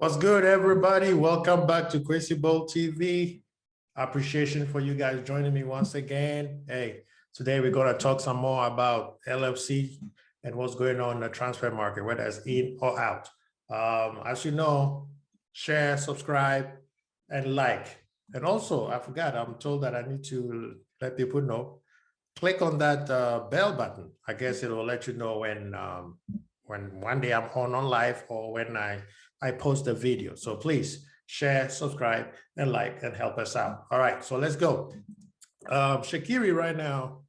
What's good, everybody? Welcome back to Crazy Bowl TV. Appreciation for you guys joining me once again. Hey, today we're going to talk some more about LFC and what's going on in the transfer market, whether it's in or out. As you know, share, subscribe, and like. And also, I forgot, I'm told that I need to let people know, click on that bell button. I guess it will let you know when one day I'm on live or when I post a video. So please share, subscribe, and like, and help us out. All right, so let's go. Shaqiri right now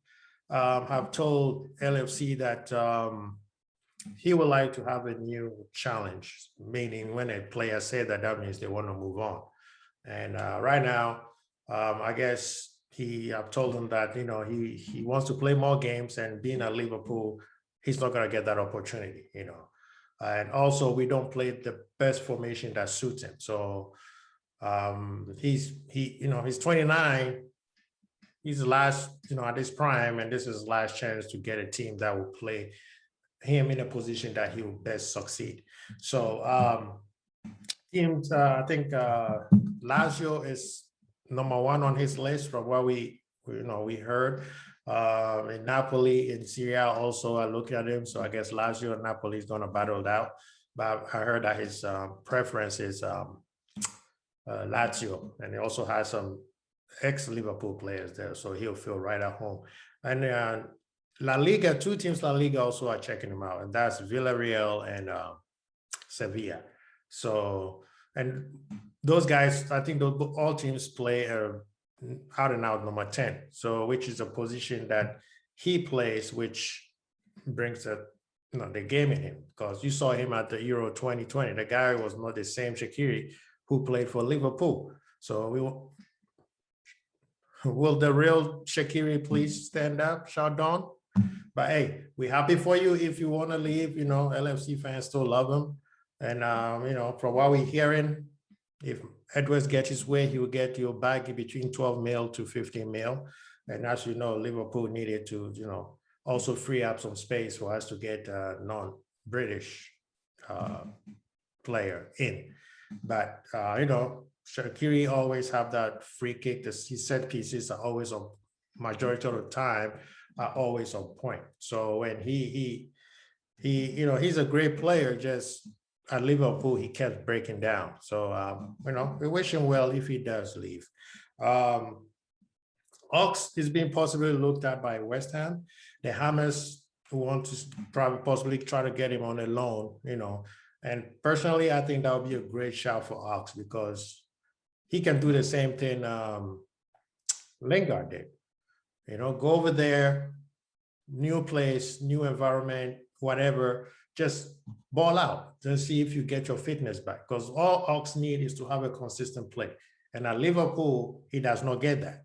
have told LFC that he would like to have a new challenge, meaning when a player say that, that means they want to move on. And right now, I guess I've told him that, you know, he wants to play more games, and being at Liverpool, he's not going to get that opportunity, you know. And also, we don't play the best formation that suits him. So he's 29. He's the last, you know, at his prime, and this is his last chance to get a team that will play him in a position that he will best succeed. So teams, I think Lazio is number one on his list from what we heard. In Napoli, in Syria also, I look at him. So I guess Lazio and Napoli is going to battle it out. But I heard that his preference is Lazio, and he also has some ex-Liverpool players there, so he'll feel right at home. And La Liga, two teams La Liga also are checking him out, and that's Villarreal and Sevilla. So, and those guys, I think all teams play out and out number 10, so which is a position that he plays, which brings the game in him, because you saw him at the Euro 2020. The guy was not the same Shaqiri who played for Liverpool. So will the real Shaqiri please stand up, shout down? But hey, we're happy for you. If you want to leave, you know, LFC fans still love him. And, you know, from what we're hearing, if Edwards gets his way, he will get you back between 12 mil to 15 mil. And as you know, Liverpool needed to, you know, also free up some space for us to get a non-British player in. But, you know, Shaqiri always have that free kick. His set pieces are always on, majority of the time, are always on point. So when he you know, he's a great player, just at Liverpool, he kept breaking down. So, you know, we wish him well if he does leave. Ox is being possibly looked at by West Ham. The Hammers want to probably possibly try to get him on a loan, you know. And personally, I think that would be a great shout for Ox, because he can do the same thing Lingard did. You know, go over there, new place, new environment, whatever, just ball out and see if you get your fitness back, because all Ox need is to have a consistent play. And at Liverpool, he does not get that,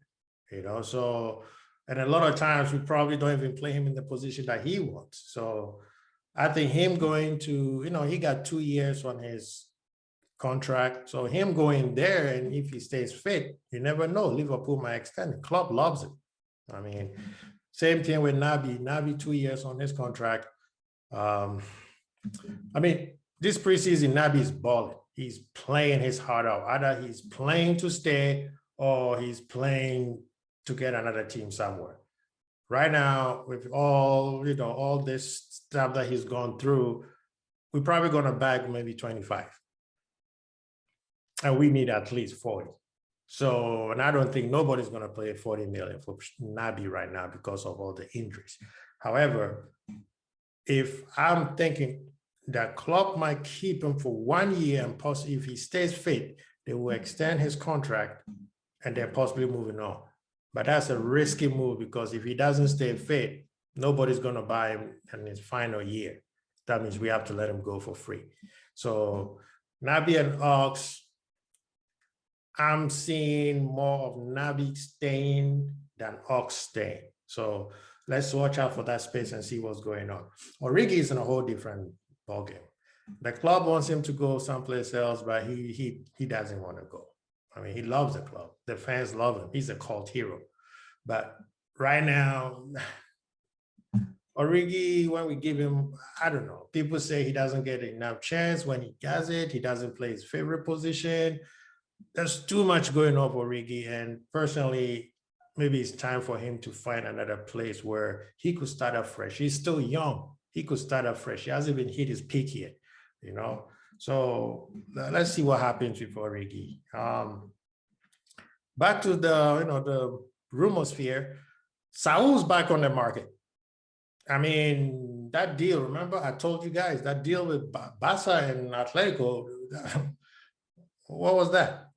you know. So, and a lot of times we probably don't even play him in the position that he wants. So I think him going to, you know, he got 2 years on his contract. So him going there, and if he stays fit, you never know, Liverpool might extend it. Club loves it. I mean, same thing with Naby. Naby, 2 years on his contract. I mean, this preseason, Naby is balling. He's playing his heart out. Either he's playing to stay or he's playing to get another team somewhere. Right now, with all, you know, all this stuff that he's gone through, we're probably going to bag maybe 25. And we need at least 40. So, and I don't think nobody's going to play 40 million for Naby right now because of all the injuries. However, if I'm thinking that Klopp might keep him for 1 year, and possibly if he stays fit, they will extend his contract and they're possibly moving on. But that's a risky move, because if he doesn't stay fit, nobody's going to buy him in his final year. That means we have to let him go for free. So Naby and Ox, I'm seeing more of Naby staying than Ox staying. So let's watch out for that space and see what's going on. Origi is in a whole different ballgame. The club wants him to go someplace else, but he doesn't want to go. I mean, he loves the club. The fans love him. He's a cult hero. But right now, Origi, when we give him, I don't know, people say he doesn't get enough chance. When he does it, he doesn't play his favorite position. There's too much going on for Origi. And personally, maybe it's time for him to find another place where he could start afresh. He's still young. He could start afresh. He hasn't even hit his peak yet, you know? So let's see what happens with Origi. Back to the rumosphere. Saul's back on the market. I mean, that deal, remember I told you guys, that deal with Barca and Atletico, what was that?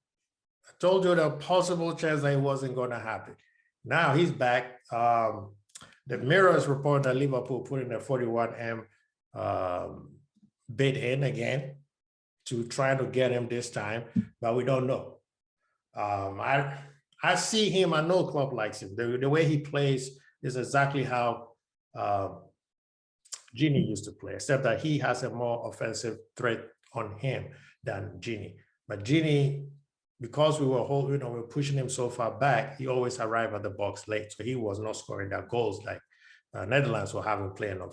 I told you the possible chance that it wasn't going to happen. Now he's back. The Mirror's report that Liverpool put in a 41M bid in again to try to get him this time, but we don't know. I see him. I know club likes him. The way he plays is exactly how Gini used to play, except that he has a more offensive threat on him than Gini. But Gini, because we were pushing him so far back, he always arrived at the box late, so he was not scoring that goals like Netherlands were having playing on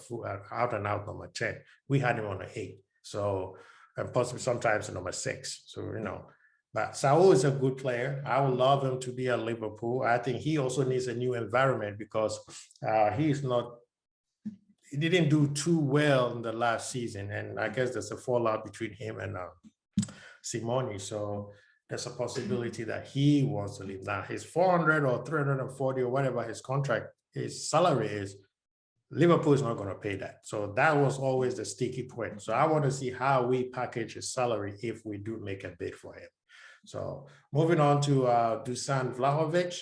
out and out number 10. We had him on an 8, so and possibly sometimes number 6. So but Saul is a good player. I would love him to be at Liverpool. I think he also needs a new environment because he didn't do too well in the last season. And I guess there's a fallout between him and Simone. So there's a possibility that he wants to leave. Now, his 400 or 340 or whatever his salary is, Liverpool is not going to pay that. So that was always the sticky point. So I want to see how we package his salary if we do make a bid for him. So moving on to Dusan Vlahovic.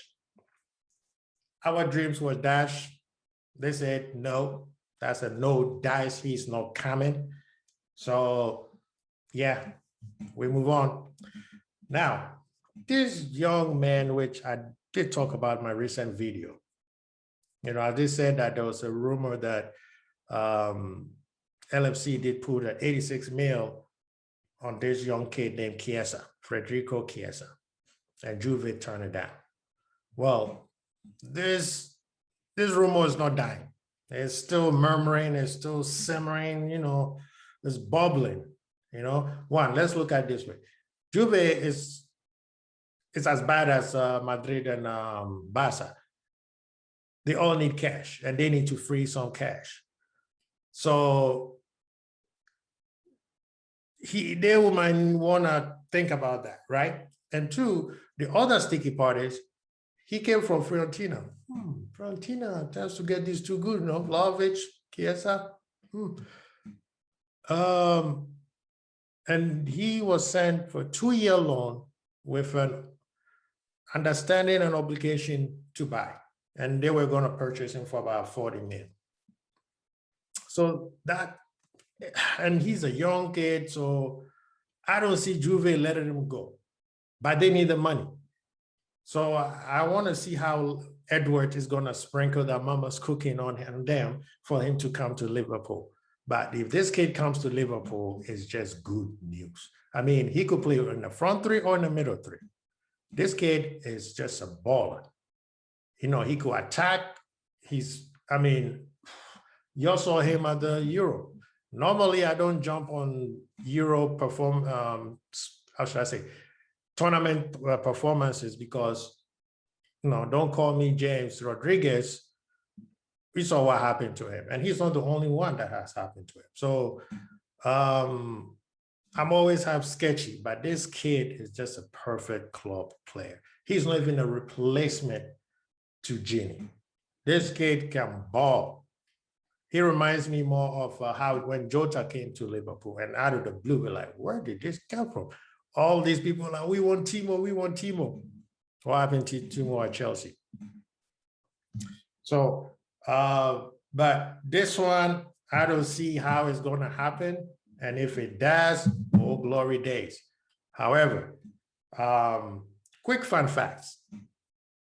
Our dreams were dashed. They said, no, that's a no dice. He's not coming. So yeah, we move on. Now, this young man, which I did talk about in my recent video, I did say that there was a rumor that LFC did put an 86 mil on this young kid named Chiesa, Federico Chiesa, and Juve turned it down. Well, this rumor is not dying. It's still murmuring, it's still simmering, it's bubbling, One, let's look at it this way. Juve is as bad as Madrid and Barca. They all need cash, and they need to free some cash. So they might want to think about that, right? And two, the other sticky part is he came from Fiorentina. Fiorentina tends to get these two good, Vlahovic, Chiesa. And he was sent for a 2-year loan with an understanding and obligation to buy. And they were going to purchase him for about 40 million. So and he's a young kid, so I don't see Juve letting him go. But they need the money. So I want to see how Edward is going to sprinkle that mama's cooking on them for him to come to Liverpool. But if this kid comes to Liverpool, it's just good news. I mean, he could play in the front 3 or in the middle 3. This kid is just a baller. He could attack. You saw him at the Euro. Normally, I don't jump on Euro tournament performances because, don't call me James Rodriguez. We saw what happened to him, and he's not the only one that has happened to him. So I'm always have sketchy, but this kid is just a perfect club player. He's not even a replacement to Gini. This kid can ball. He reminds me more of how when Jota came to Liverpool and out of the blue, we're like, where did this come from? All these people are like, we want Timo. What happened to Timo at Chelsea? So, but this one, I don't see how it's going to happen. And if it does, oh, glory days. However, quick fun facts.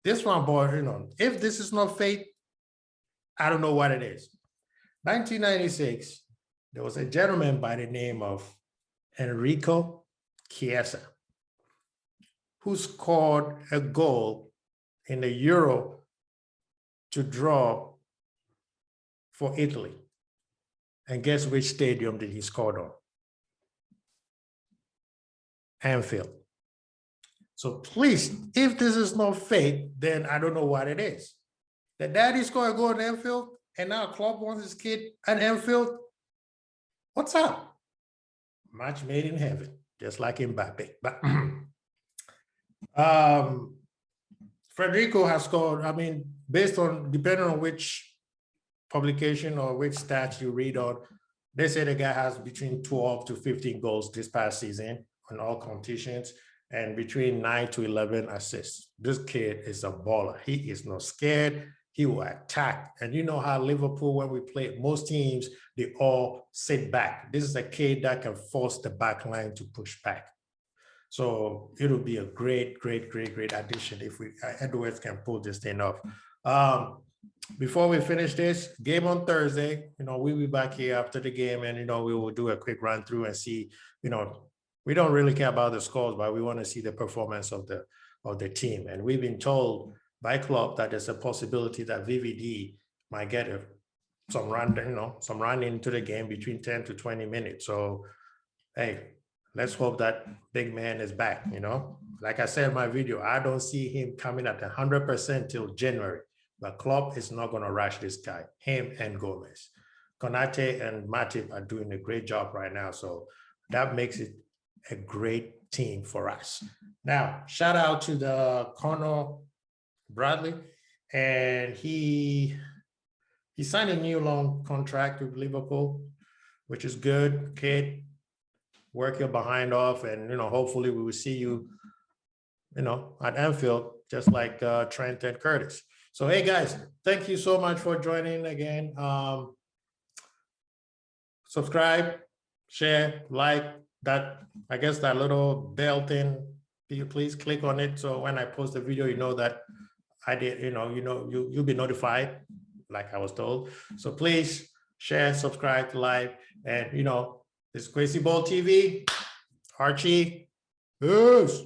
This one, boy, if this is not fate, I don't know what it is. 1996, there was a gentleman by the name of Enrico Chiesa who scored a goal in the Euro to draw for Italy. And guess which stadium did he score on? Anfield. So please, if this is not fake, then I don't know what it is. The daddy's going to go on Anfield, and now Klopp wants his kid at Anfield. What's up? Match made in heaven, just like Mbappe. But Federico has scored, I mean, based on, depending on which publication or which stats you read on, they say the guy has between 12 to 15 goals this past season on all competitions and between 9 to 11 assists. This kid is a baller. He is not scared. He will attack. And you know how Liverpool, when we play most teams, they all sit back. This is a kid that can force the back line to push back. So it'll be a great, great, great, great addition if we Edwards can pull this thing off. Before we finish this game on Thursday, we'll be back here after the game, and we will do a quick run through and see. We don't really care about the scores, but we want to see the performance of the team. And we've been told by Klopp that there's a possibility that VVD might get some run into the game between 10 to 20 minutes. So, hey, let's hope that big man is back. Like I said in my video, I don't see him coming at 100% till January. But Klopp is not going to rush this guy, him and Gomez. Konate and Matip are doing a great job right now. So that makes it a great team for us. Now, shout out to the Conor Bradley. And he signed a new long contract with Liverpool, which is good. Kid, work your behind off. And, hopefully we will see you, at Anfield, just like Trent and Curtis. So, hey, guys, thank you so much for joining again. Subscribe, share, like that. I guess that little bell thing, please click on it. So when I post a video, you know that I did, you'll be notified, like I was told. So please share, subscribe, like, and, this is Crazy Ball TV. Archie, peace.